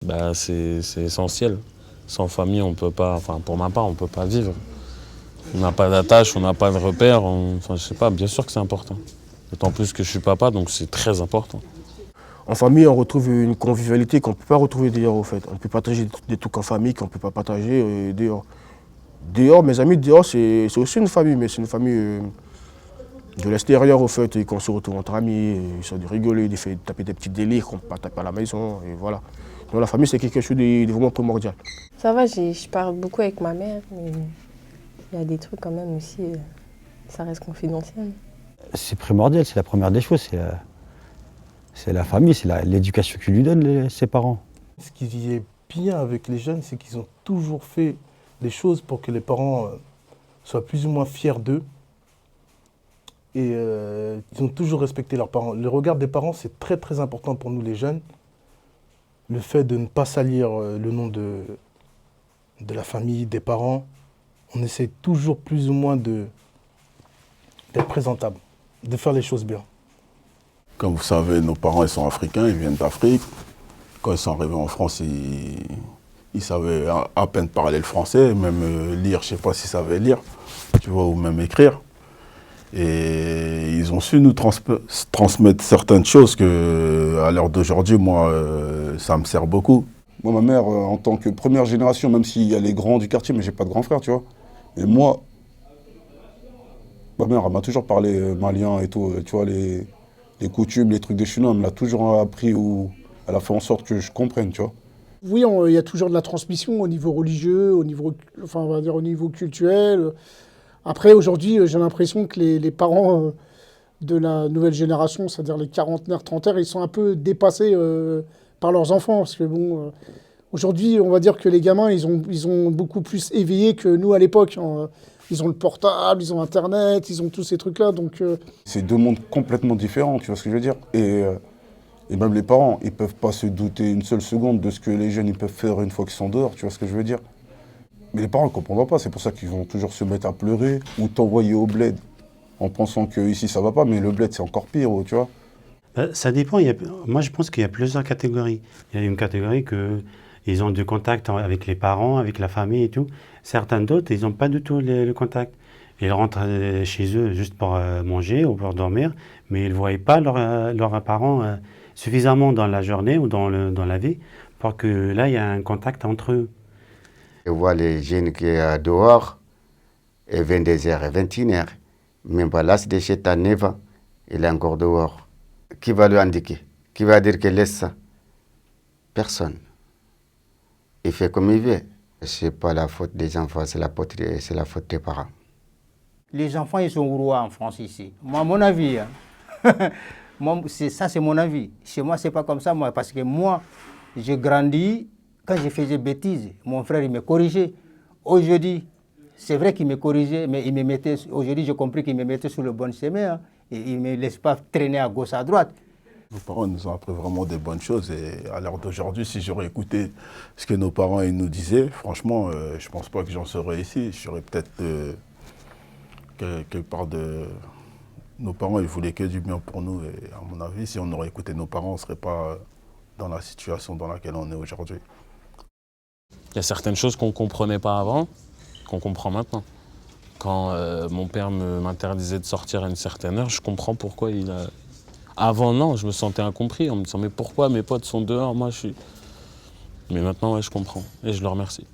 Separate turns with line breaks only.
Bah, c'est essentiel. Sans famille, on peut pas, enfin pour ma part, on peut pas vivre. On n'a pas d'attache, on n'a pas de repère, enfin je sais pas, bien sûr que c'est important. D'autant plus que je suis papa, donc c'est très important.
En famille, on retrouve une convivialité qu'on ne peut pas retrouver dehors, au fait. On peut partager des trucs en famille qu'on ne peut pas partager dehors. Dehors, mes amis, dehors, c'est aussi une famille, mais c'est une famille de l'extérieur, au fait, et qu'on se retrouve entre amis, ils sont de rigoler, de taper des petits délires qu'on ne peut pas taper à la maison, et voilà. Donc la famille, c'est quelque chose de vraiment primordial.
Ça va, je parle beaucoup avec ma mère, mais il y a des trucs quand même aussi, ça reste confidentiel.
C'est primordial, c'est la première des choses, c'est la famille, c'est l'éducation qu'ils lui donnent, ses parents.
Ce qui est bien avec les jeunes, c'est qu'ils ont toujours fait des choses pour que les parents soient plus ou moins fiers d'eux. Et ils ont toujours respecté leurs parents. Le regard des parents, c'est très très important pour nous les jeunes. Le fait de ne pas salir le nom de la famille, des parents, on essaie toujours plus ou moins d'être présentable, de faire les choses bien.
Comme vous savez, nos parents ils sont africains, ils viennent d'Afrique. Quand ils sont arrivés en France, ils savaient à peine parler le français, même lire, je ne sais pas s'ils savaient lire, tu vois, ou même écrire. Et ils ont su nous transmettre certaines choses que, à l'heure d'aujourd'hui, moi, ça me sert beaucoup.
Moi, ma mère, en tant que première génération, même s'il y a les grands du quartier, mais j'ai pas de grand frère, tu vois. Et moi, ma mère, elle m'a toujours parlé malien et tout, tu vois, les coutumes, les trucs des Chinois, elle me l'a toujours appris ou elle a fait en sorte que je comprenne, tu vois.
Oui, il y a toujours de la transmission au niveau religieux, au niveau, enfin, on va dire au niveau culturel. Après, aujourd'hui, j'ai l'impression que les parents de la nouvelle génération, c'est-à-dire les quarantenaires, trentenaires, ils sont un peu dépassés par leurs enfants. Parce que bon, aujourd'hui, on va dire que les gamins, ils ont beaucoup plus éveillé que nous à l'époque. Ils ont le portable, ils ont Internet, ils ont tous ces trucs-là. Donc,
c'est deux mondes complètement différents, tu vois ce que je veux dire. Et même les parents, ils ne peuvent pas se douter une seule seconde de ce que les jeunes ils peuvent faire une fois qu'ils sont dehors, tu vois ce que je veux dire. Mais les parents ne comprendront pas, c'est pour ça qu'ils vont toujours se mettre à pleurer ou t'envoyer au bled en pensant qu'ici ça va pas, mais le bled c'est encore pire, tu vois.
Ça dépend, moi je pense qu'il y a plusieurs catégories. Il y a une catégorie qu'ils ont du contact avec les parents, avec la famille et tout. Certains d'autres, ils n'ont pas du tout le contact. Ils rentrent chez eux juste pour manger ou pour dormir, mais ils ne voient pas leurs parents suffisamment dans la journée ou dans la vie pour que là il y a un contact entre eux.
Je vois les jeunes qui sont dehors, et 22h et 21h. Même pas l'âge de chez ta 9 ans, il est encore dehors. Qui va lui indiquer? Qui va dire qu'il laisse ça? Personne. Il fait comme il veut. Ce n'est pas la faute des enfants, c'est la faute des parents.
Les enfants, ils sont rois en France ici. Moi, mon avis, hein. Ça c'est mon avis. Chez moi, c'est pas comme ça, moi, parce que moi, j'ai grandi. Quand je faisais bêtises, mon frère, il me corrigeait. Aujourd'hui, c'est vrai qu'il me corrigeait, mais il me mettait, aujourd'hui, j'ai compris qu'il me mettait sur le bon chemin. Hein, et il ne me laisse pas traîner à gauche, à droite.
Nos parents nous ont appris vraiment des bonnes choses. Et à l'heure d'aujourd'hui, si j'aurais écouté ce que nos parents ils nous disaient, franchement, je ne pense pas que j'en serais ici. Je serais peut-être quelque part de... Nos parents, ils voulaient que du bien pour nous. Et à mon avis, si on aurait écouté nos parents, on ne serait pas dans la situation dans laquelle on est aujourd'hui.
Il y a certaines choses qu'on ne comprenait pas avant, qu'on comprend maintenant. Quand mon père m'interdisait de sortir à une certaine heure, je comprends pourquoi il a... Avant, non, je me sentais incompris en me disant « mais pourquoi mes potes sont dehors, moi je suis... » Mais maintenant, ouais, je comprends et je le remercie.